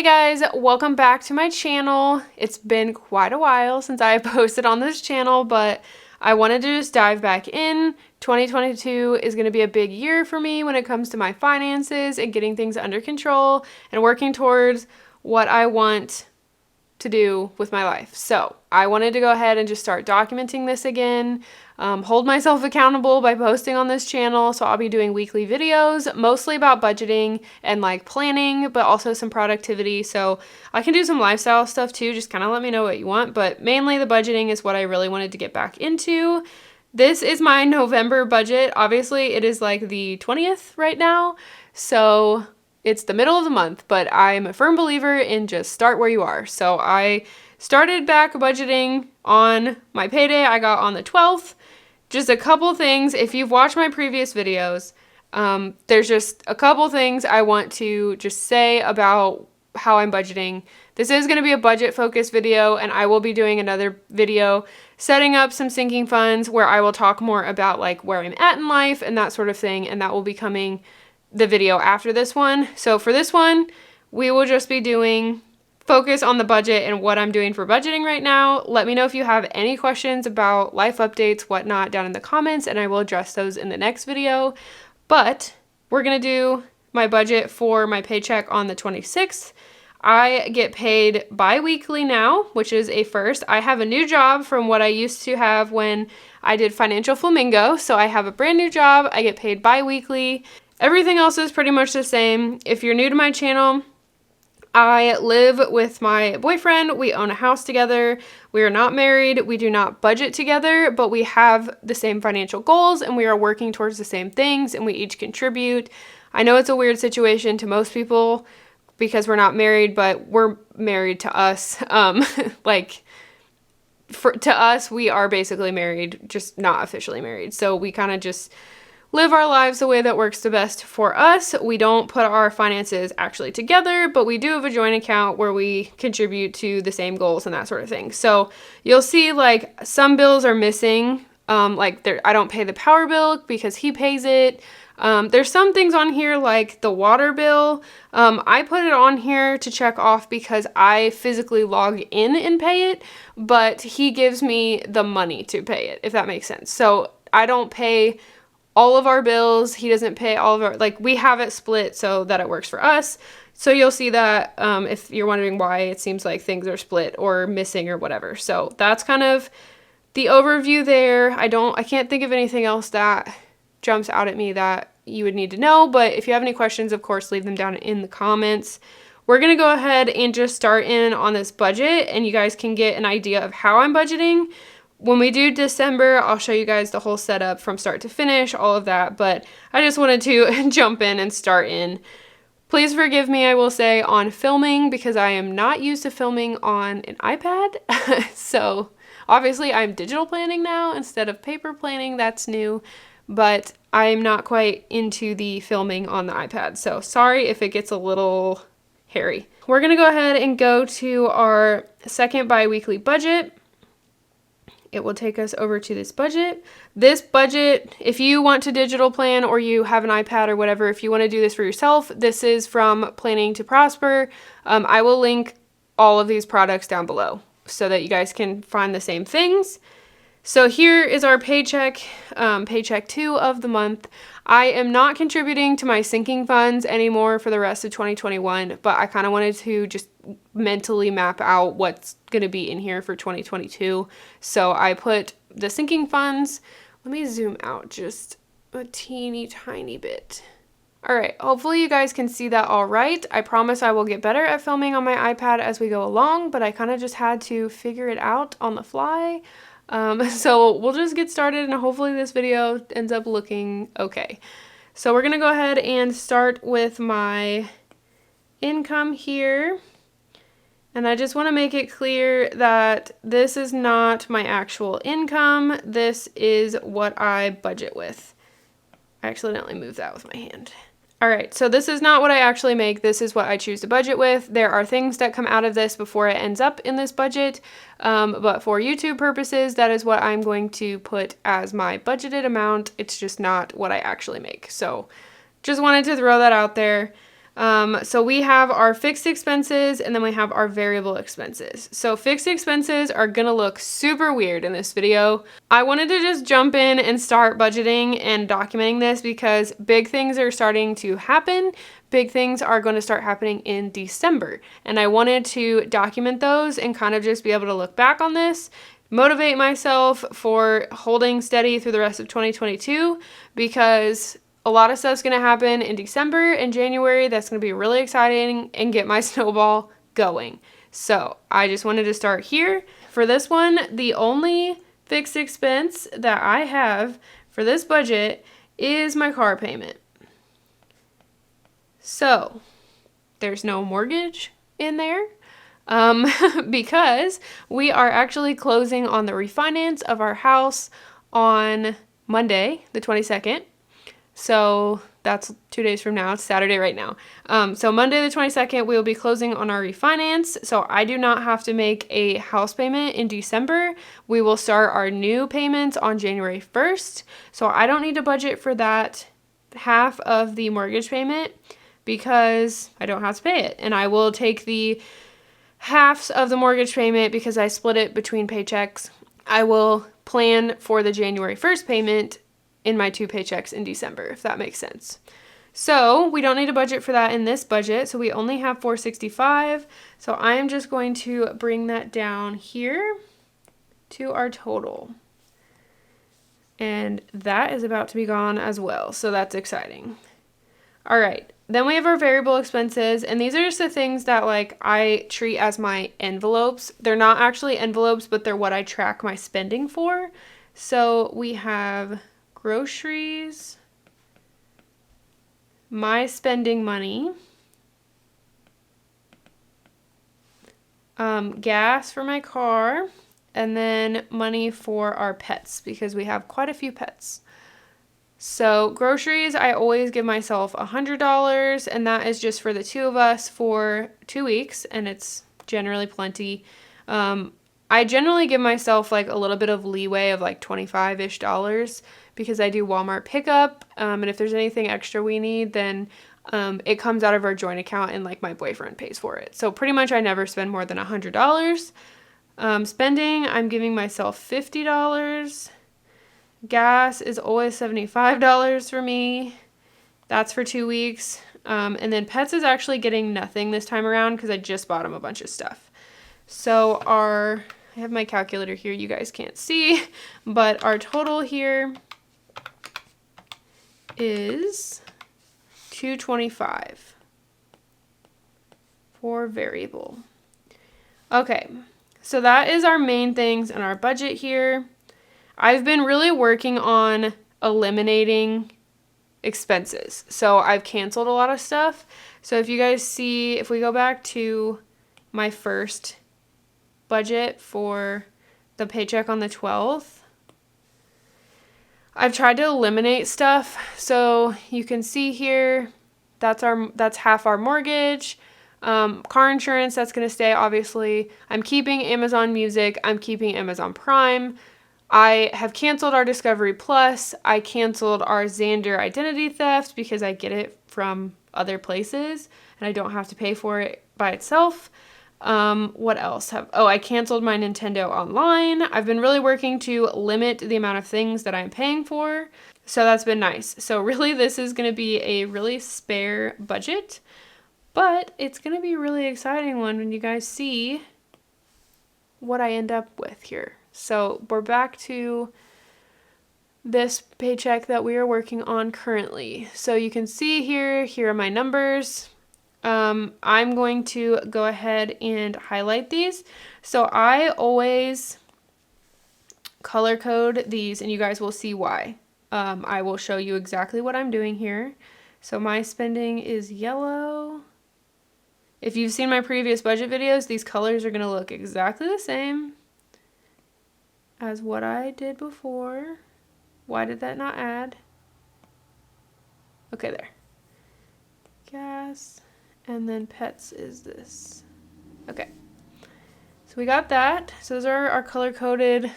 guys, welcome back to my channel. It's been quite a while since I posted on this channel, but I wanted to just dive back in. 2022 is going to be a big year for me when it comes to my finances and getting things under control and working towards what I want to do with my life. So I wanted to go ahead and just start documenting this again, hold myself accountable by posting on this channel. So I'll be doing weekly videos, mostly about budgeting and like planning, but also some productivity. So I can do some lifestyle stuff too. Just kind of let me know what you want, but mainly the budgeting is what I really wanted to get back into. This is my November budget. Obviously it is like the 20th right now. So it's the middle of the month, but I'm a firm believer in just start where you are. So I started back budgeting on my payday I got on the 12th. Just a couple things. If you've watched my previous videos, there's just a couple things I want to just say about how I'm budgeting. This is going to be a budget focused video, and I will be doing another video setting up some sinking funds where I will talk more about like where I'm at in life and that sort of thing, and that will be coming the video after this one. So for this one, we will just be doing focus on the budget and what I'm doing for budgeting right now. Let me know if you have any questions about life updates, whatnot, down in the comments, and I will address those in the next video. But we're gonna do my budget for my paycheck on the 26th. I get paid bi-weekly now, which is a first. I have a new job from what I used to have when I did Financial Flamingo. So I have a brand new job. I get paid bi-weekly. Everything else is pretty much the same. If you're new to my channel, I live with my boyfriend. We own a house together. We are not married. We do not budget together, but we have the same financial goals and we are working towards the same things and we each contribute. I know it's a weird situation to most people because we're not married, but we're married to us. To us, we are basically married, just not officially married. So we kind of just live our lives the way that works the best for us. We don't put our finances actually together, but we do have a joint account where we contribute to the same goals and that sort of thing. So you'll see like some bills are missing. I don't pay the power bill because he pays it. There's some things on here like the water bill. I put it on here to check off because I physically log in and pay it, but he gives me the money to pay it, if that makes sense. So I don't pay all of our bills. He doesn't pay all of our, like we have it split so that it works for us. So you'll see that if you're wondering why it seems like things are split or missing or whatever. So that's kind of the overview there. I can't think of anything else that jumps out at me that you would need to know, but if you have any questions, of course, leave them down in the comments. We're going to go ahead and just start in on this budget and you guys can get an idea of how I'm budgeting. When we do December, I'll show you guys the whole setup from start to finish, all of that, but I just wanted to jump in and start in. Please forgive me, I will say, on filming because I am not used to filming on an iPad. So obviously I'm digital planning now instead of paper planning, that's new, but I'm not quite into the filming on the iPad. So sorry if it gets a little hairy. We're gonna go ahead and go to our second bi-weekly budget. It will take us over to this budget. This budget, if you want to digital plan or you have an iPad or whatever, if you want to do this for yourself, this is from Planning to Prosper. I will link all of these products down below so that you guys can find the same things. So here is our paycheck, paycheck 2 of the month. I am not contributing to my sinking funds anymore for the rest of 2021, but I kind of wanted to just mentally map out what's going to be in here for 2022. So I put the sinking funds. Let me zoom out just a teeny tiny bit. All right, hopefully you guys can see that all right. I promise I will get better at filming on my iPad as we go along, but I kind of just had to figure it out on the fly. So we'll just get started and hopefully this video ends up looking okay. So we're gonna go ahead and start with my income here. And I just want to make it clear that this is not my actual income. This is what I budget with. I accidentally moved that with my hand. All right, so this is not what I actually make. This is what I choose to budget with. There are things that come out of this before it ends up in this budget, but for YouTube purposes, that is what I'm going to put as my budgeted amount. It's just not what I actually make. So just wanted to throw that out there. So we have our fixed expenses and then we have our variable expenses. So fixed expenses are gonna look super weird in this video. I wanted to just jump in and start budgeting and documenting this because big things are starting to happen. Big things are going to start happening in December. And I wanted to document those and kind of just be able to look back on this, motivate myself for holding steady through the rest of 2022 because a lot of stuff's going to happen in December and January that's going to be really exciting and get my snowball going. So I just wanted to start here. For this one, the only fixed expense that I have for this budget is my car payment. So there's no mortgage in there because we are actually closing on the refinance of our house on Monday, the 22nd. So that's 2 days from now. It's Saturday right now. So Monday the 22nd, we will be closing on our refinance. So I do not have to make a house payment in December. We will start our new payments on January 1st. So I don't need to budget for that half of the mortgage payment because I don't have to pay it. And I will take the halves of the mortgage payment because I split it between paychecks. I will plan for the January 1st payment in my 2 paychecks in December, if that makes sense. So we don't need a budget for that in this budget. So we only have $465. So I am just going to bring that down here to our total. And that is about to be gone as well. So that's exciting. All right. Then we have our variable expenses. And these are just the things that like I treat as my envelopes. They're not actually envelopes, but they're what I track my spending for. So we have groceries, my spending money, gas for my car, and then money for our pets because we have quite a few pets. So groceries, I always give myself $100, and that is just for the 2 of us for 2 weeks, and it's generally plenty. I generally give myself like a little bit of leeway of like $25-ish because I do Walmart pickup. And if there's anything extra we need, then it comes out of our joint account and like my boyfriend pays for it. So pretty much I never spend more than $100. Spending, I'm giving myself $50. Gas is always $75 for me. That's for 2 weeks. And then pets is actually getting nothing this time around because I just bought him a bunch of stuff. So I have my calculator here, you guys can't see, but our total here is $225 for variable. Okay, so that is our main things in our budget here. I've been really working on eliminating expenses. So I've canceled a lot of stuff. So if you guys see, if we go back to my first budget for the paycheck on the 12th, I've tried to eliminate stuff. So you can see here, that's half our mortgage. Car insurance, that's going to stay, obviously. I'm keeping Amazon Music. I'm keeping Amazon Prime. I have canceled our Discovery Plus. I canceled our Xander identity theft because I get it from other places and I don't have to pay for it by itself. What else I canceled my Nintendo Online. I've been really working to limit the amount of things that I'm paying for. So that's been nice. So really this is going to be a really spare budget, but it's going to be a really exciting one when you guys see what I end up with here. So we're back to this paycheck that we are working on currently. So you can see here are my numbers. I'm going to go ahead and highlight these. So I always color code these and you guys will see why. I will show you exactly what I'm doing here. So my spending is yellow. If you've seen my previous budget videos, these colors are going to look exactly the same as what I did before. Why did that not add? Okay, there. Gas. And then pets is this. Okay. So we got that. So those are our color-coded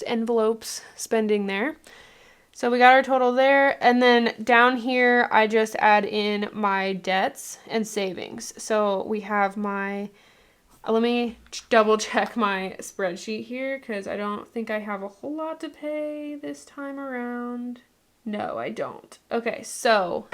envelopes spending there. So we got our total there. And then down here, I just add in my debts and savings. So we have my, let me double check my spreadsheet here because I don't think I have a whole lot to pay this time around. No, I don't. Okay, so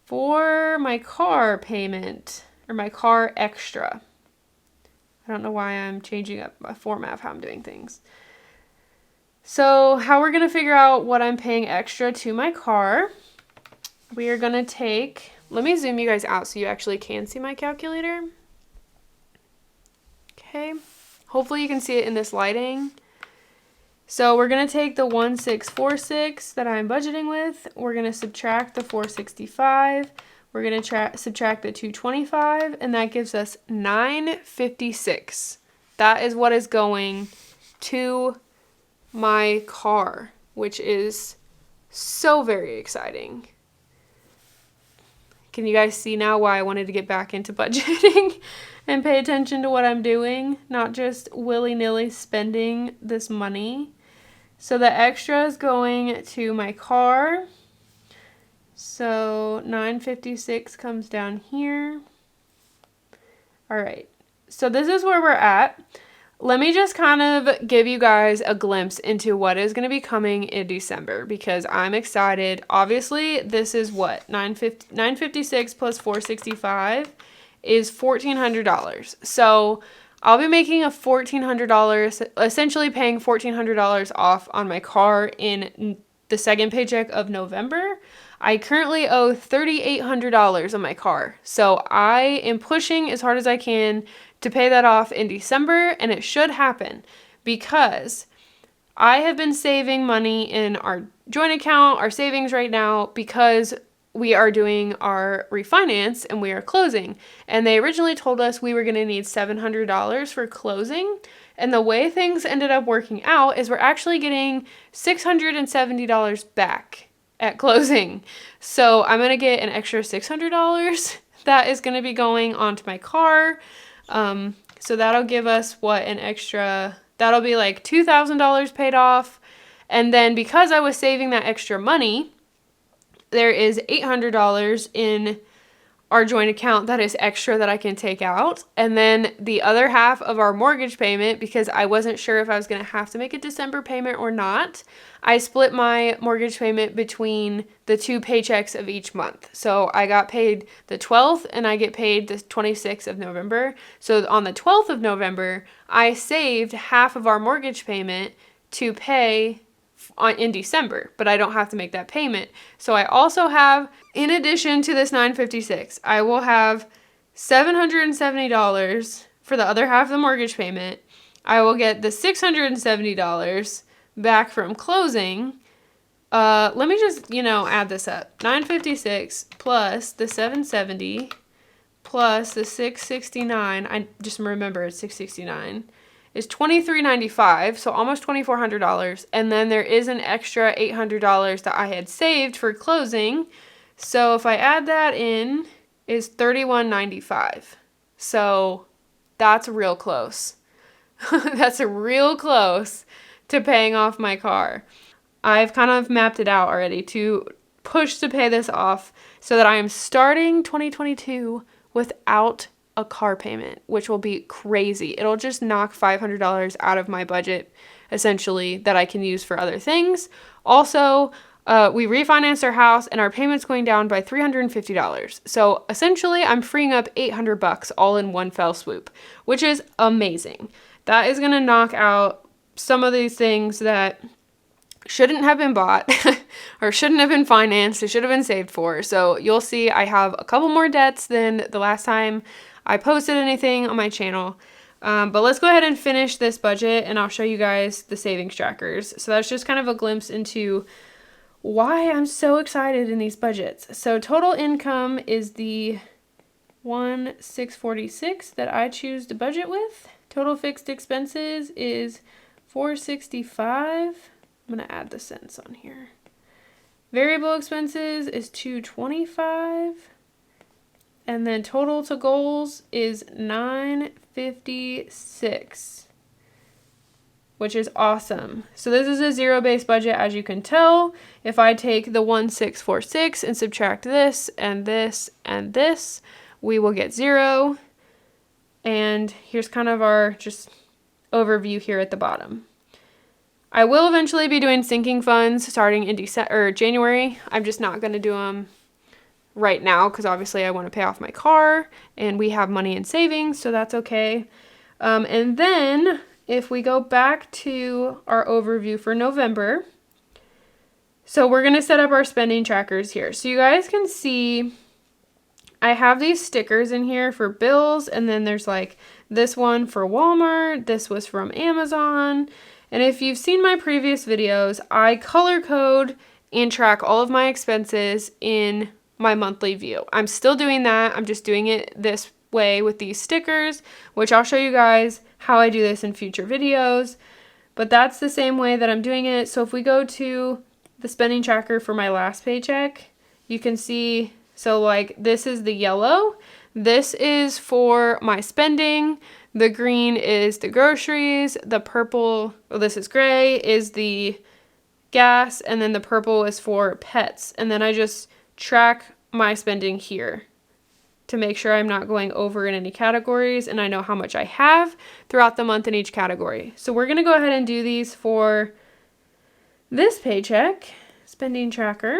for my car payment, or my car extra, I don't know why I'm changing up my format of how I'm doing things. So how we're going to figure out what I'm paying extra to my car, we are going to take, let me zoom you guys out so you actually can see my calculator. Okay, hopefully you can see it in this lighting. So we're going to take the 1646 that I'm budgeting with. We're going to subtract the 465. We're going to subtract the 225, and that gives us 956. That is what is going to my car, which is so very exciting. Can you guys see now why I wanted to get back into budgeting and pay attention to what I'm doing, not just willy-nilly spending this money? So the extra is going to my car. So 956 comes down here. All right. So this is where we're at. Let me just kind of give you guys a glimpse into what is going to be coming in December because I'm excited. Obviously, this is what? 956 plus 465 is $1,400. So I'll be making a $1,400, essentially paying $1,400 off on my car in the second paycheck of November. I currently owe $3,800 on my car. So I am pushing as hard as I can to pay that off in December, and it should happen because I have been saving money in our joint account, our savings right now, because we are doing our refinance and we are closing. And they originally told us we were going to need $700 for closing. And the way things ended up working out is we're actually getting $670 back at closing. So I'm going to get an extra $600 that is going to be going onto my car. So that'll give us that'll be like $2,000 paid off. And then because I was saving that extra money, there is $800 in our joint account that is extra that I can take out. And then the other half of our mortgage payment, because I wasn't sure if I was going to have to make a December payment or not, I split my mortgage payment between the 2 paychecks of each month. So I got paid the 12th and I get paid the 26th of November. So on the 12th of November, I saved half of our mortgage payment to pay in December, but I don't have to make that payment. So I also have, in addition to this $956, I will have $770 for the other half of the mortgage payment. I will get the $670 back from closing. Let me just, add this up. 956 plus the 770 plus the 669. I just remember it's 669. Is $2,395, so almost $2,400, and then there is an extra $800 that I had saved for closing. So if I add that in, is $3,195. So that's real close. That's real close to paying off my car. I've kind of mapped it out already to push to pay this off so that I am starting 2022 without a car payment, which will be crazy. It'll just knock $500 out of my budget, essentially, that I can use for other things. Also, we refinanced our house and our payment's going down by $350. So essentially, I'm freeing up $800 all in one fell swoop, which is amazing. That is going to knock out some of these things that shouldn't have been bought or shouldn't have been financed. It should have been saved for. So you'll see I have a couple more debts than the last time I posted anything on my channel. But let's go ahead and finish this budget and I'll show you guys the savings trackers. So that's just kind of a glimpse into why I'm so excited in these budgets. So total income is the 1,646 that I choose to budget with. Total fixed expenses is 465. I'm going to add the cents on here. Variable expenses is 225. And then total to goals is 956. which is awesome. So this is a zero-based budget, as you can tell. If I take the 1646 and subtract this and this and this, we will get 0. And here's kind of our just overview here at the bottom. I will eventually be doing sinking funds starting in January. I'm just not going to do them right now because obviously I want to pay off my car and we have money in savings, so that's okay. And then if we go back to our overview for November, so we're going to set up our spending trackers here. So you guys can see I have these stickers in here for bills, and then there's like this one for Walmart, this was from Amazon, and if you've seen my previous videos, I color code and track all of my expenses in my monthly view. I'm still doing that, I'm just doing it this way with these stickers, which I'll show you guys how I do this in future videos, but that's the same way that I'm doing it. So if we go to the spending tracker for my last paycheck, you can see, so like this is the yellow, this is for my spending, the green is the groceries, the purple, well, this is gray, is the gas, and then the purple is for pets. And then I just track my spending here to make sure I'm not going over in any categories, and I know how much I have throughout the month in each category. So we're going to go ahead and do these for this paycheck, spending tracker,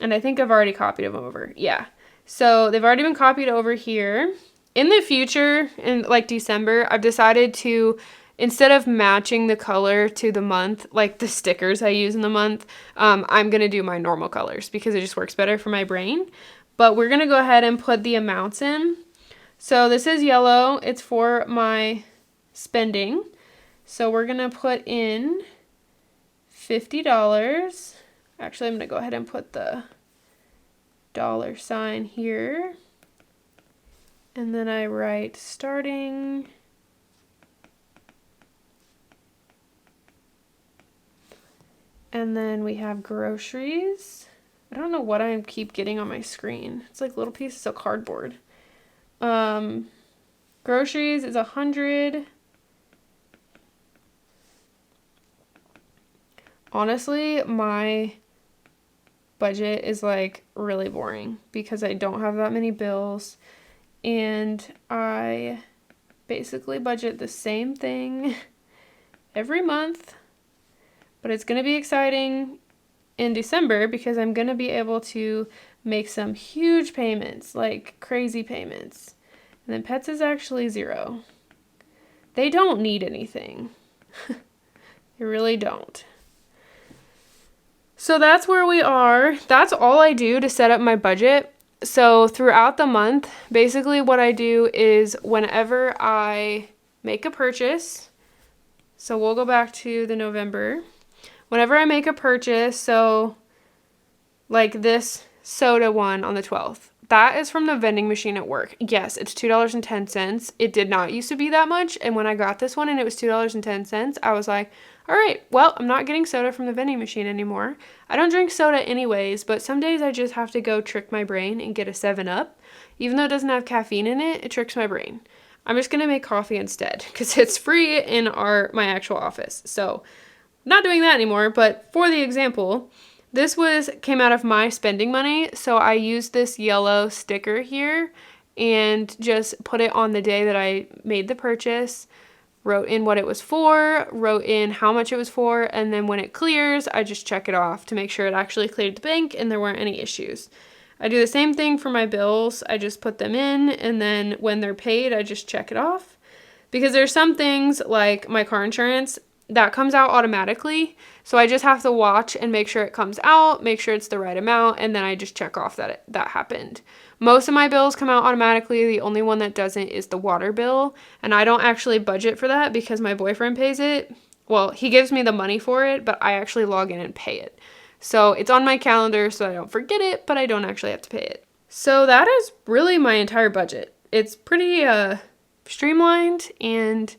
and I think I've already copied them over. Yeah. So they've already been copied over here. In the future, in like December, I've decided to, instead of matching the color to the month, like the stickers I use in the month, I'm going to do my normal colors because it just works better for my brain. But we're going to go ahead and put the amounts in. So this is yellow. It's for my spending. So we're going to put in $50. Actually, I'm going to go ahead and put the $sign here. And then I write starting. And then we have groceries. I don't know what I keep getting on my screen. It's like little pieces of cardboard. Groceries is 100. Honestly, my budget is like really boring because I don't have that many bills. And I basically budget the same thing every month. But it's going to be exciting in December because I'm going to be able to make some huge payments, like crazy payments. And then pets is actually 0. They don't need anything. They really don't. So that's where we are. That's all I do to set up my budget. So throughout the month, basically what I do is whenever I make a purchase, so we'll go back to the November. Whenever I make a purchase, so like this soda one on the 12th, that is from the vending machine at work. Yes, it's $2.10. It did not used to be that much. And when I got this one and it was $2.10, I was like, all right, well, I'm not getting soda from the vending machine anymore. I don't drink soda anyways, but some days I just have to go trick my brain and get a 7-Up. Even though it doesn't have caffeine in it, it tricks my brain. I'm just going to make coffee instead because it's free in my actual office. So not doing that anymore, but for the example, this came out of my spending money, so I used this yellow sticker here and just put it on the day that I made the purchase, wrote in what it was for, wrote in how much it was for, and then when it clears, I just check it off to make sure it actually cleared the bank and there weren't any issues. I do the same thing for my bills. I just put them in, and then when they're paid, I just check it off. Because there's some things like my car insurance that comes out automatically, so I just have to watch and make sure it comes out, make sure it's the right amount, and then I just check off that that happened. Most of my bills come out automatically. The only one that doesn't is the water bill, and I don't actually budget for that because my boyfriend pays it. Well, he gives me the money for it, but I actually log in and pay it. So it's on my calendar so I don't forget it, but I don't actually have to pay it. So that is really my entire budget. It's pretty streamlined and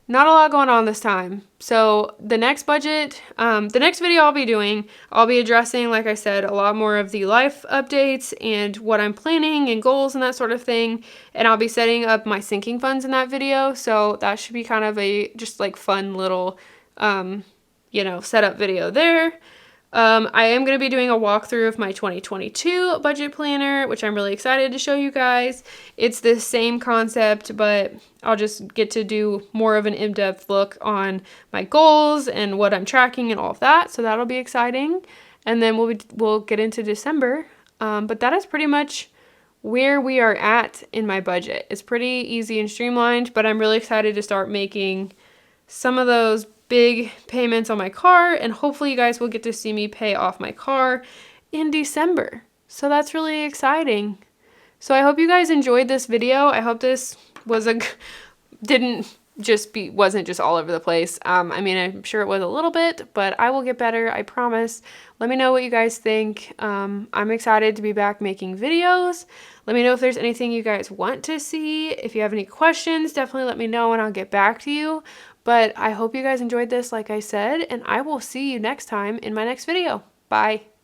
not a lot going on this time. So the next budget, the next video I'll be addressing, like I said, a lot more of the life updates and what I'm planning and goals and that sort of thing. And I'll be setting up my sinking funds in that video. So that should be kind of a just like fun little setup video there. I am going to be doing a walkthrough of my 2022 budget planner, which I'm really excited to show you guys. It's the same concept, but I'll just get to do more of an in-depth look on my goals and what I'm tracking and all of that. So that'll be exciting. And then we'll get into December. But that is pretty much where we are at in my budget. It's pretty easy and streamlined, but I'm really excited to start making some of those big payments on my car, and hopefully you guys will get to see me pay off my car in December. So that's really exciting. So I hope you guys enjoyed this video. I hope this wasn't just all over the place. I mean, I'm sure it was a little bit, but I will get better, I promise. Let me know what you guys think. I'm excited to be back making videos. Let me know if there's anything you guys want to see. If you have any questions, definitely let me know and I'll get back to you. But I hope you guys enjoyed this, like I said, and I will see you next time in my next video. Bye.